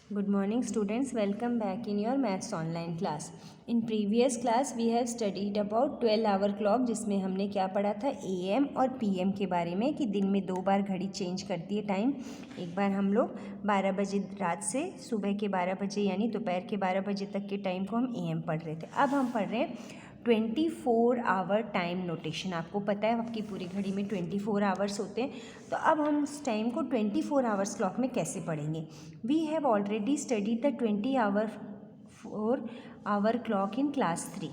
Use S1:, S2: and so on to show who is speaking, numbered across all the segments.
S1: Good morning students, welcome back in your maths online class. In previous class we have studied about 12-hour clock जिसमें हमने क्या पढ़ा था AM और PM के बारे में कि दिन में 2 बार घड़ी चेंज करती है टाइम। एक बार हम लोग 12 बजे रात से सुबह के 12 बजे यानी दोपहर के 12 बजे तक के टाइम को हम AM पढ़ रहे थे। अब हम पढ़ रहे हैं 24 आवर टाइम नोटेशन। आपको पता है आपकी पूरी घड़ी में 24 आवर्स होते हैं, तो अब हम उस टाइम को 24 आवर्स क्लॉक में कैसे पढ़ेंगे। We have already studied the 24 hour clock in class 3.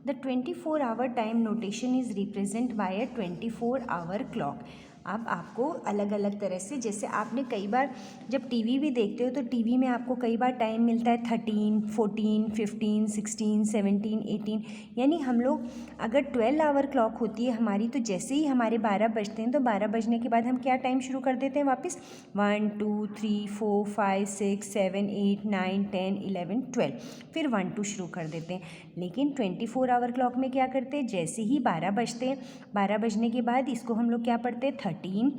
S1: The 24 hour time notation is represent by a 24 hour clock. अब आपको अलग अलग तरह से, जैसे आपने कई बार जब टीवी भी देखते हो तो टीवी में आपको कई बार टाइम मिलता है 13, 14, 15, 16, 17, 18, यानी हम लोग अगर 12 आवर क्लॉक होती है हमारी, तो जैसे ही हमारे 12 बजते हैं तो 12 बजने के बाद हम क्या टाइम शुरू कर देते हैं वापस 1, 2, 3, 4, 5, 6, 7, 8, 9, 10, 11, 12, फिर 1, 2 शुरू कर देते हैं। लेकिन 24 आवर क्लॉक में क्या करते हैं, जैसे ही 12 बजते हैं, 12 बजने के बाद इसको हम लोग क्या पढ़ते हैं 13,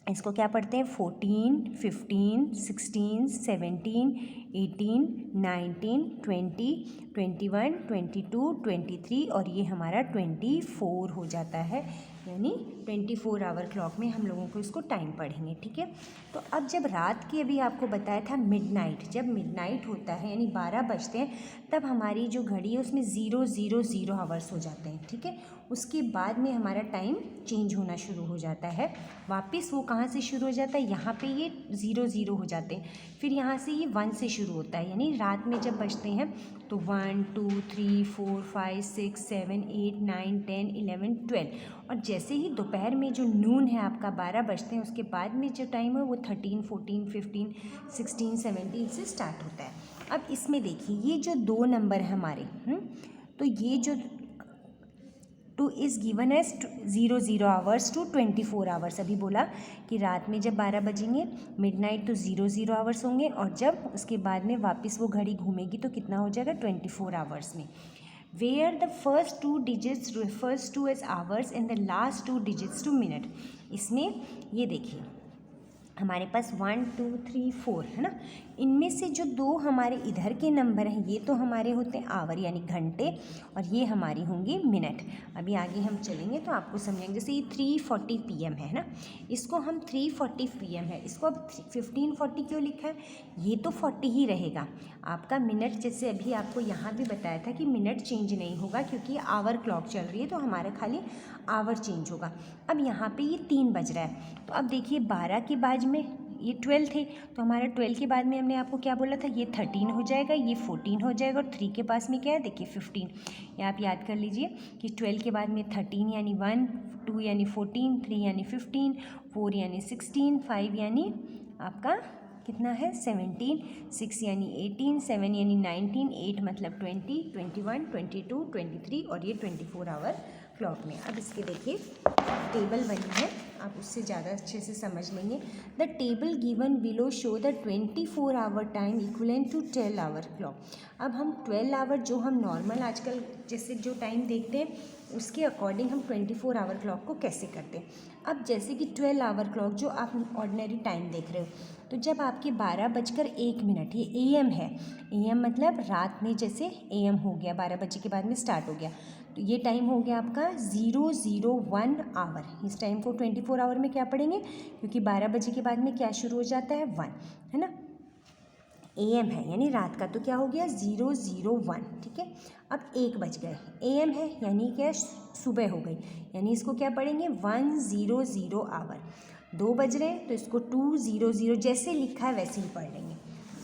S1: इसको क्या पढ़ते हैं 14, 15, 16, 17, 18, 19, 20, 21, 22, 23 और ये हमारा 24 हो जाता है। यानी 24 आवर क्लॉक में हम लोगों को इसको टाइम पढ़ेंगे, ठीक है। तो अब जब रात की अभी आपको बताया था मिडनाइट, जब मिडनाइट होता है यानी 12 बजते हैं, तब हमारी जो घड़ी है उसमें 0, 0, 0 आवर्स हो जाते हैं, ठीक है। उसके बाद में हमारा टाइम चेंज होना शुरू हो जाता है। वापस वो कहाँ से शुरू हो जाता है, यहाँ पे ये 0, 0 हो जाते हैं, फिर यहाँ से ये 1 से शुरू होता है। यानी रात में जब बजते हैं तो 1, 2, 3, 4, 5, 6, 7, 8, 9, 10, 11, 12 और जैसे ही दोपहर में जो नून है आपका 12 बजते हैं, उसके बाद में जो टाइम है वो 13, 14, 15, 16, 17 से स्टार्ट होता है। अब इसमें देखिए ये जो 2 नंबर है हमारे, तो ये जो 2 is given as 0, 0 hours to 24 hours. अभी बोला कि रात में जब 12 बजेंगे मिडनाइट तो 0, 0 आवर्स होंगे, और जब उसके बाद में वापस वो घड़ी घूमेगी तो कितना हो जाएगा 24 आवर्स में। Where the first 2 digits refers to as hours and the last 2 digits to minute. इसमें ये देखिए हमारे पास 1, 2, 3, 4 है ना, इनमें से जो 2 हमारे इधर के नंबर हैं ये तो हमारे होते हैं आवर यानी घंटे, और ये हमारी होंगी मिनट। अभी आगे हम चलेंगे तो आपको समझेंगे। जैसे ये 3:40 PM है ना, इसको हम 3:40 PM है, इसको अब 15:40 क्यों लिखा है, ये तो 40 ही रहेगा आपका मिनट। जैसे अभी आपको यहाँ भी बताया था कि मिनट चेंज नहीं होगा क्योंकि आवर क्लॉक चल रही है, तो हमारा खाली आवर चेंज होगा। अब यहाँ पे ये 3 बज रहा है, तो अब देखिए 12 के बाद में ये 12 थे, तो हमारा 12 के बाद में हमने आपको क्या बोला था, ये 13 हो जाएगा, ये 14 हो जाएगा, और 3 के पास में क्या है देखिए 15। ये आप याद कर लीजिए कि 12 के बाद में 13 यानी 1, 2 यानी 14, 3 यानी 15, 4 यानी 16, 5 यानी आपका कितना है 17, 6 यानी 18, 7 यानी 19, 8 मतलब 20, 21, 22, 23 और ये 24 आवर क्लॉक में। अब इसके देखिए टेबल बनी है, आप उससे ज़्यादा अच्छे से समझ लेंगे। The table given below show the 24 hour time equivalent to 12 hour clock. अब हम 12 आवर जो हम नॉर्मल आजकल जैसे जो टाइम देखते हैं उसके अकॉर्डिंग हम 24 आवर क्लॉक को कैसे करते हैं। अब जैसे कि 12 आवर क्लॉक जो आप ऑर्डिनरी टाइम देख रहे हो, तो जब आपके 12:01 ये AM है, AM मतलब रात में जैसे AM हो गया 12 बजे के बाद में स्टार्ट हो गया, तो ये टाइम हो गया आपका 001 आवर। इस टाइम को 24 आवर में क्या पढ़ेंगे, क्योंकि 12 बजे के बाद में क्या शुरू हो जाता है 1 है ना, AM है यानी रात का, तो क्या हो गया 001, ठीक है। अब 1 बज गए, AM है यानी क्या सुबह हो गई, यानी इसको क्या पढ़ेंगे 100 आवर। 2 बज रहे हैं तो इसको 200 जैसे लिखा है वैसे ही पढ़ लेंगे।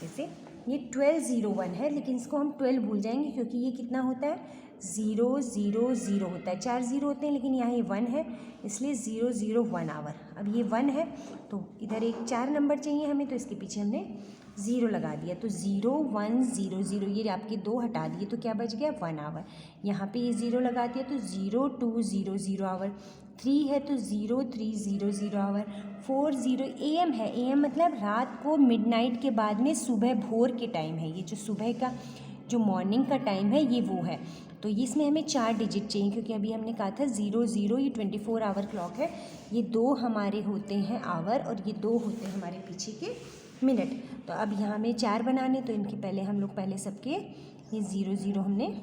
S1: जैसे ये 1201 है, लेकिन इसको हम 12 भूल जाएंगे क्योंकि ये कितना होता है 000 होता है, 4 0 होते हैं, लेकिन यहाँ ये 1 है इसलिए 001 आवर। अब ये 1 है तो इधर एक 4 नंबर चाहिए हमें, तो इसके पीछे हमने 0 लगा दिया, तो 0100 ये आपके 2 हटा दिए तो क्या बच गया 1 आवर। यहाँ पे ये 0 लगा दिया तो 0200 आवर। 3 है तो 0300 आवर। 40 AM है, AM मतलब रात को मिडनाइट के बाद में सुबह भोर के टाइम है, ये जो सुबह का जो मॉर्निंग का टाइम है ये वो है, तो इसमें हमें 4 डिजिट चाहिए क्योंकि अभी हमने कहा था 00 ये 24 आवर क्लॉक है, ये 2 हमारे होते हैं आवर और ये 2 होते हैं हमारे पीछे के मिनट। तो अब यहाँ में 4 बनाने, तो इनके पहले हम लोग पहले सबके ये 0 हमने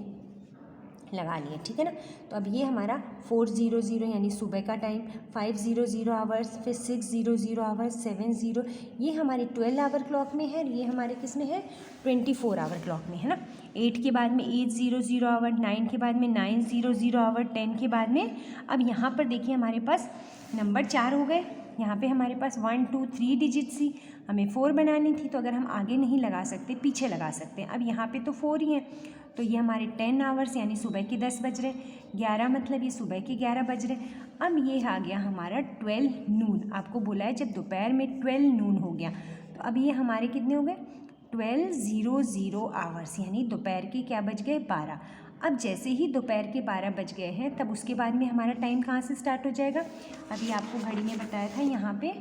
S1: लगा लिए, ठीक है ना। तो अब ये हमारा 4:00 यानी सुबह का टाइम, 5:00 आवर्स, फिर 6:00 आवर्स, 7:00, ये हमारे 12 आवर क्लॉक में है, ये हमारे किस में है 24 आवर क्लॉक में, है ना। 8 के बाद में 8:00 आवर, 9 के बाद में 9:00 आवर, 10 के बाद में, अब यहाँ पर देखिए हमारे पास नंबर 4 हो गए। यहाँ पे हमारे पास 1 2 3 डिजिट्स थी, हमें 4 बनानी थी, तो अगर हम आगे नहीं लगा सकते पीछे लगा सकते हैं। अब यहाँ पे तो 4 ही हैं, तो ये हमारे 10 आवर्स यानी सुबह के 10 बज रहे, 11 मतलब ये सुबह के 11 बज रहे। अब ये आ गया हमारा 12 नून, आपको बोला है जब दोपहर में 12 नून हो गया, तो अब ये हमारे कितने हो गए 12:00 आवर्स, यानी दोपहर के क्या बज गए 12। अब जैसे ही दोपहर के 12 बज गए हैं, तब उसके बाद में हमारा टाइम कहाँ से स्टार्ट हो जाएगा। अभी आपको घड़ी में बताया था, यहाँ पे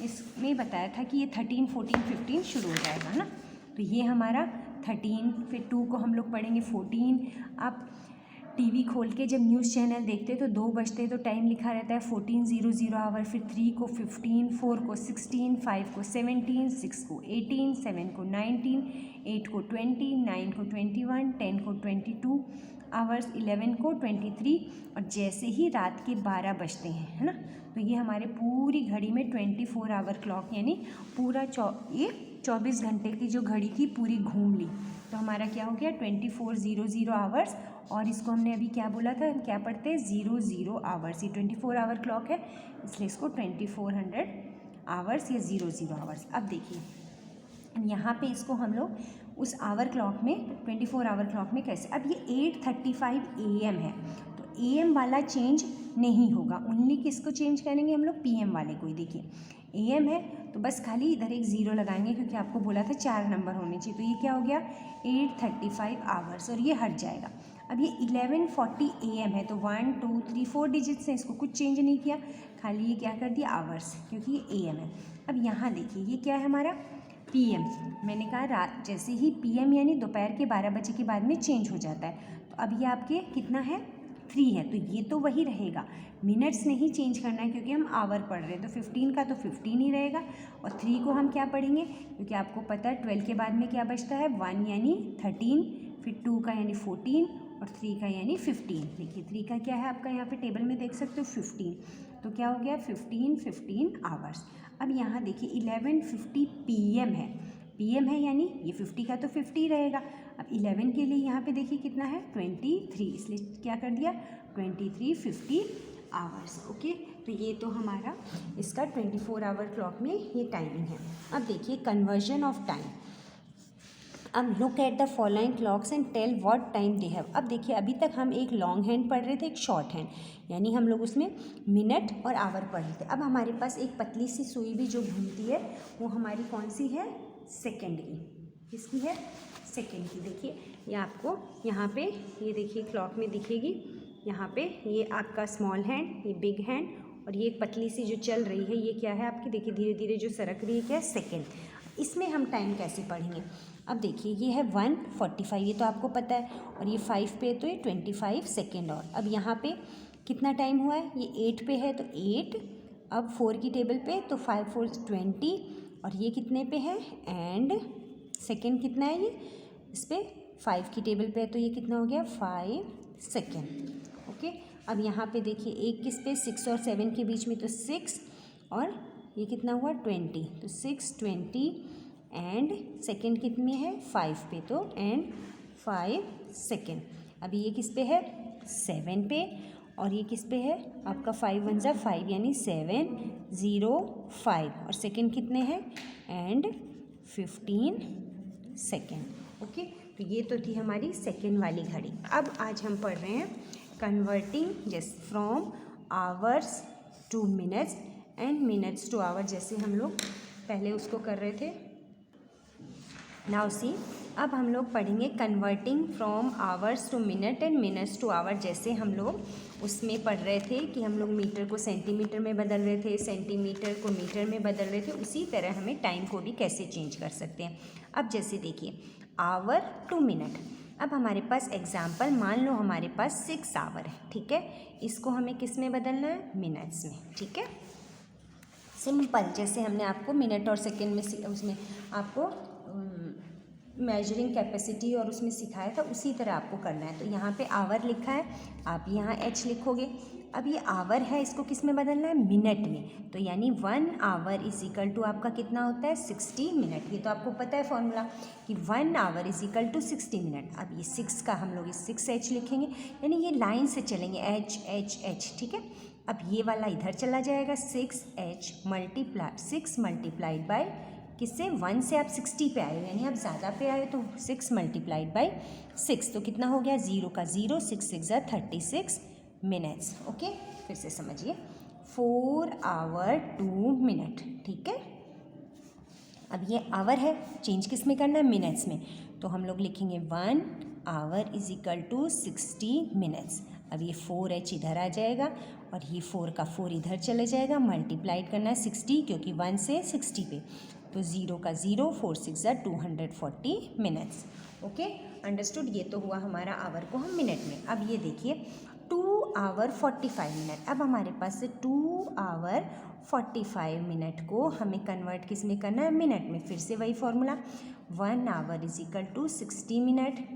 S1: इसमें बताया था कि ये 13 14 15 शुरू हो जाएगा ना। तो ये हमारा 13, फिर 2 को हम लोग पढ़ेंगे 14। आप टीवी खोल के जब न्यूज़ चैनल देखते तो 2 बजते तो टाइम लिखा रहता है 14:00 आवर, फिर 3 को 15, 4 को 16, 5 को 17, 6 को 18, 7 को 19, 8 को 20, 9 को 21, 10 को 22 आवर्स, 11 को 23, और जैसे ही रात के 12 बजते हैं, है ना, तो ये हमारे पूरी घड़ी में 24 आवर क्लॉक यानी पूरा ये 24 घंटे की जो घड़ी की पूरी घूम ली, तो हमारा क्या हो गया 24:00 आवर्स। और इसको हमने अभी क्या बोला था, हम क्या पढ़ते हैं 00 आवर्स, ये 24 आवर क्लॉक है, इसलिए इसको 2400 आवर्स या 00 आवर्स। अब देखिए यहाँ पे इसको हम लोग उस आवर क्लॉक में 24 आवर क्लॉक में कैसे, अब ये 8:35 AM है, तो AM वाला चेंज नहीं होगा, ओनली किसको चेंज करेंगे हम लोग PM वाले को ही। देखिए AM है तो बस खाली इधर एक 0 लगाएंगे, क्योंकि आपको बोला था 4 नंबर होने चाहिए, तो ये क्या हो गया 8:35 आवर्स, और ये हट जाएगा। अब ये 11:40 AM है, तो 1 2 3 4 डिजिट्स हैं, इसको कुछ चेंज नहीं किया, खाली ये क्या कर दिया आवर्स, क्योंकि ये AM है। अब यहाँ देखिए ये क्या है हमारा PM, मैंने कहा रात जैसे ही PM यानी दोपहर के 12 बजे के बाद में चेंज हो जाता है, तो अब ये आपके कितना है 3 है, तो ये तो वही रहेगा, मिनट्स नहीं चेंज करना है, क्योंकि हम आवर पढ़ रहे हैं, तो 15 का तो 15 ही रहेगा, और 3 को हम क्या पढ़ेंगे, क्योंकि आपको पता है 12 के बाद में क्या बचता है 1 यानी 13, फिर 2 का यानी 14, और 3 का यानी 15। देखिए 3 का क्या है आपका यहाँ पे टेबल में देख सकते हो 15, तो क्या हो गया 15 आवर्स। अब यहाँ देखिए 11:50 PM है, PM है यानी ये 50 का तो 50 रहेगा। अब 11 के लिए यहाँ पे देखिए कितना है 23, इसलिए क्या कर दिया 23:50 आवर्स। ओके, तो ये तो हमारा इसका 24 आवर क्लॉक में ये टाइमिंग है। अब देखिए कन्वर्जन ऑफ टाइम, अब look at the following clocks and tell what time they have. अब देखिए अभी तक हम एक लॉन्ग हैंड पढ़ रहे थे, एक शॉर्ट हैंड, यानी हम लोग उसमें मिनट और आवर पढ़ रहे थे। अब हमारे पास एक पतली सी सुई भी जो घूमती है, वो हमारी कौन सी है सेकेंड की, किसकी है सेकेंड की। देखिए ये आपको यहाँ पे ये देखिए क्लॉक में दिखेगी, यहाँ पे ये आपका स्मॉल हैंड, ये बिग हैंड, और ये एक पतली सी जो चल रही है ये क्या है आपकी, देखिए धीरे धीरे जो सरक रही है क्या है सेकेंड। इसमें हम टाइम कैसे पढ़ेंगे, अब देखिए ये है 1:45, ये तो आपको पता है, और ये 5 पे तो ये 25 सेकेंड। और अब यहाँ पे कितना टाइम हुआ है, ये 8 पे है तो 8, अब 4 की टेबल पे तो 5 4 20, और ये कितने पे है एंड सेकेंड कितना है, ये इस पर 5 की टेबल पे है, तो ये कितना हो गया 5 सेकेंड। ओके, अब यहाँ पे देखिए एक किस पे 6 और 7 के बीच में तो 6, और ये कितना हुआ 20, तो 6 20 एंड सेकेंड कितने है 5 पे, तो एंड 5 सेकेंड। अभी ये किस पे है 7 पे, और ये किस पे है आपका 5 1 जा 5 यानी 7 0 5, और सेकेंड कितने हैं एंड 15 सेकेंड। ओके, तो ये तो थी हमारी सेकेंड वाली घड़ी। अब आज हम पढ़ रहे हैं converting just from hours to minutes and minutes to hour, जैसे हम लोग पहले उसको कर रहे थे। नाउ सी, अब हम लोग पढ़ेंगे converting from hours to minute and minutes to hour, जैसे हम लोग उसमें पढ़ रहे थे कि हम लोग मीटर को सेंटीमीटर में बदल रहे थे, सेंटीमीटर को मीटर में बदल रहे थे, उसी तरह हमें टाइम को भी कैसे चेंज कर सकते हैं। अब जैसे देखिए आवर टू मिनट, अब हमारे पास एग्जाम्पल मान लो हमारे पास 6 आवर है, ठीक है, इसको हमें किस में बदलना है मिनट्स में, ठीक है सिंपल, जैसे हमने आपको मिनट और सेकेंड में उसमें आपको मेजरिंग कैपेसिटी और उसमें सिखाया था, उसी तरह आपको करना है। तो यहाँ पे आवर लिखा है, आप यहाँ एच लिखोगे। अब ये आवर है, इसको किस में बदलना है, मिनट में। तो यानी 1 आवर इज इक्वल टू आपका कितना होता है, 60 मिनट। ये तो आपको पता है फॉर्मूला कि 1 hour is equal to 60 minute. अब ये 6 का हम लोग इस 6H लिखेंगे, यानी ये लाइन से चलेंगे, H H H, ठीक है। अब ये वाला इधर चला जाएगा, 6H मल्टीप्लाई 6 मल्टीप्लाइड बाई किससे, 1 से आप 60 पे आए हो, यानी आप ज़्यादा पे आए हो, तो 6 मल्टीप्लाइड बाई 6, तो कितना हो गया, 0 का 0, 6 6 36 मिनट्स। ओके, फिर से समझिए, 4 आवर 2 मिनट, ठीक है। अब ये आवर है, चेंज किस में करना है, मिनट्स में। तो हम लोग लिखेंगे 1 hour is equal to 60 minutes. अब ये 4H इधर आ जाएगा और ये 4 का 4 इधर चले जाएगा, मल्टीप्लाइड करना है 60, क्योंकि 1 से 60 पे, तो 0 का 0, 4 6 240 मिनट्स। Okay, understood. ये तो हुआ हमारा आवर को हम मिनट में। अब ये देखिए 2 आवर 45 मिनट। अब हमारे पास से 2 आवर 45 मिनट को हमें कन्वर्ट किस में करना है, मिनट में। फिर से वही formula, 1 hour is equal to 60 minute.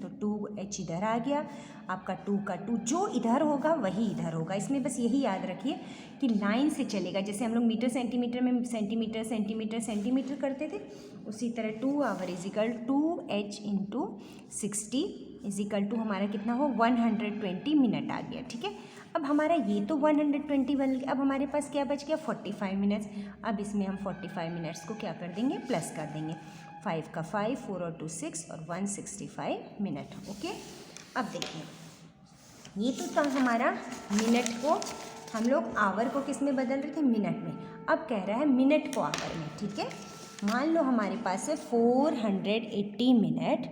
S1: तो 2H इधर आ गया, आपका 2 का 2 जो इधर होगा वही इधर होगा। इसमें बस यही याद रखिए कि लाइन से चलेगा, जैसे हम लोग मीटर सेंटीमीटर में सेंटीमीटर सेंटीमीटर सेंटीमीटर करते थे, उसी तरह 2 hour is equal 2H into 60 is equal to हमारा कितना हो, 120 मिनट आ गया, ठीक है। अब हमारा ये तो 120 बन गया, अब हमारे पास क्या बच गया, 45 मिनट्स। अब इसमें हम 45 मिनट्स को क्या कर देंगे, प्लस कर देंगे, 5 का 5, 4 और 2 6 और 165 मिनट। ओके, अब देखिए ये तो था हमारा मिनट को, हम लोग आवर को किस में बदल रहे थे, मिनट में। अब कह रहा है मिनट को आवर में, ठीक है। मान लो हमारे पास है 480 मिनट,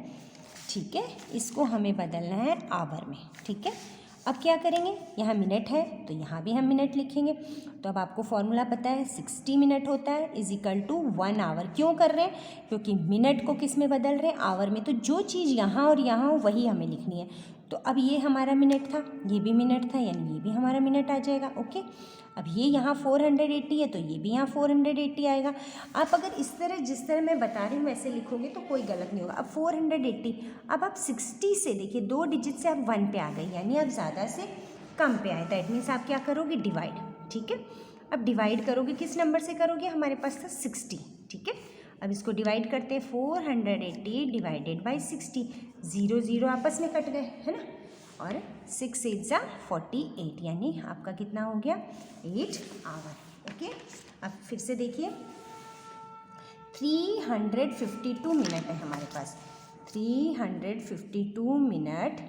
S1: ठीक है, इसको हमें बदलना है आवर में, ठीक है। अब क्या करेंगे, यहाँ मिनट है तो यहाँ भी हम मिनट लिखेंगे। तो अब आपको फॉर्मूला पता है, 60 मिनट होता है इज इक्वल टू 1 आवर। क्यों कर रहे हैं, क्योंकि मिनट को किस में बदल रहे हैं, आवर में। तो जो चीज़ यहाँ और यहाँ हो वही हमें लिखनी है। तो अब ये हमारा मिनट था, ये भी मिनट था, यानी ये भी हमारा मिनट आ जाएगा। ओके, अब ये यहाँ 480 है तो ये भी यहाँ 480 आएगा। आप अगर इस तरह जिस तरह मैं बता रही हूँ वैसे लिखोगे तो कोई गलत नहीं होगा। अब 480, अब आप 60 से देखिए 2 डिजिट से आप 1 पे आ गए, यानी आप ज़्यादा से कम पे आए। दैट मीन्स आप क्या करोगे, डिवाइड, ठीक है। अब डिवाइड करोगे, किस नंबर से करोगे, हमारे पास था 60, ठीक है। अब इसको डिवाइड करते हैं, 480 डिवाइडेड बाई 60, 0 0 आपस में कट गए, है ना। और 6 8 48, यानी आपका कितना हो गया, 8 आवर। ओके, अब फिर से देखिए 352 मिनट है हमारे पास, 352 मिनट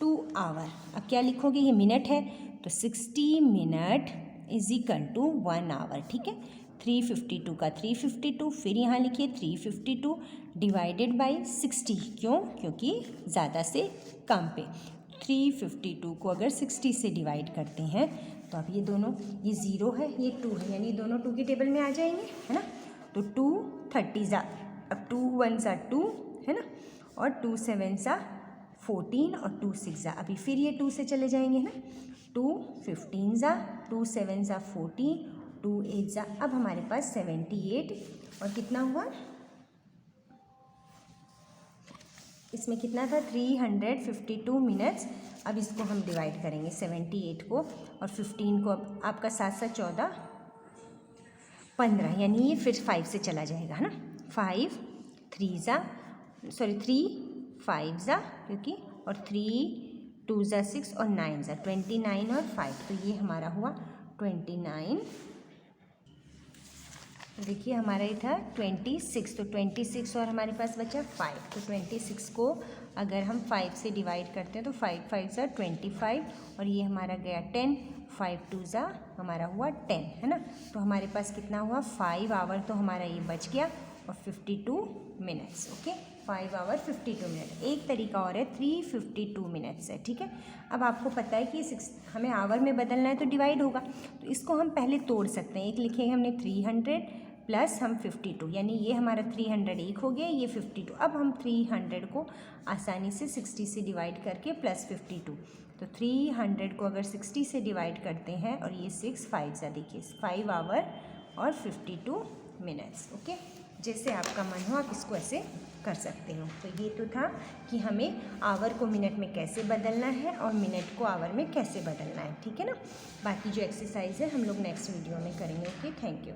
S1: 2 आवर। अब क्या लिखोगे, ये मिनट है तो 60 minute is equal to 1 hour, ठीक है। 352 का 352, फिर यहाँ लिखिए 352 डिवाइडेड बाई 60, क्यों, क्योंकि ज़्यादा से कम पे। 352 को अगर 60 से डिवाइड करते हैं तो अब ये दोनों, ये 0 है ये 2 है, यानी दोनों 2 की टेबल में आ जाएंगे, है ना। तो 2 30 अब 2 1 2, है ना, और 2 7 14 और 2 6 अभी फिर ये 2 से चले जाएंगे, है ना। 2 15 2 7 14, 2 8 अब हमारे पास 78, और कितना हुआ, इसमें कितना था, 352 मिनट्स। अब इसको हम डिवाइड करेंगे 78 को और 15 को, अब आपका 7 7 14 15, यानी ये फिर 5 से चला जाएगा, है ना। 5 3 5 क्योंकि, और 3 2 6 और 9 29 और 5, तो ये हमारा हुआ 29। देखिए हमारा ये था 26, तो 26 और हमारे पास बचा 5, तो 26 को अगर हम 5 से डिवाइड करते हैं तो 5 5 25, और ये हमारा गया 10, 5 2 हमारा हुआ 10, है ना। तो हमारे पास कितना हुआ, 5 आवर तो हमारा ये बच गया, और 52 मिनट्स। Okay, 5 our 52 minute. एक तरीका और है, 352 मिनट्स है, ठीक है। अब आपको पता है कि हमें आवर में बदलना है तो डिवाइड होगा, तो इसको हम पहले तोड़ सकते हैं। एक लिखेंगे हमने 300 प्लस हम 52, यानी ये हमारा 300 एक हो गया, ये 52। अब हम 300 को आसानी से 60 से डिवाइड करके प्लस 52, तो 300 को अगर 60 से डिवाइड करते हैं और ये 6 5 ज़ा देखिए 5 आवर और 52 मिनट्स। ओके, जैसे आपका मन हो आप इसको ऐसे कर सकते हो। तो ये तो था कि हमें आवर को मिनट में कैसे बदलना है और मिनट को आवर में कैसे बदलना है, ठीक है ना। बाकी जो एक्सरसाइज है हम लोग नेक्स्ट वीडियो में करेंगे। Okay, thank you.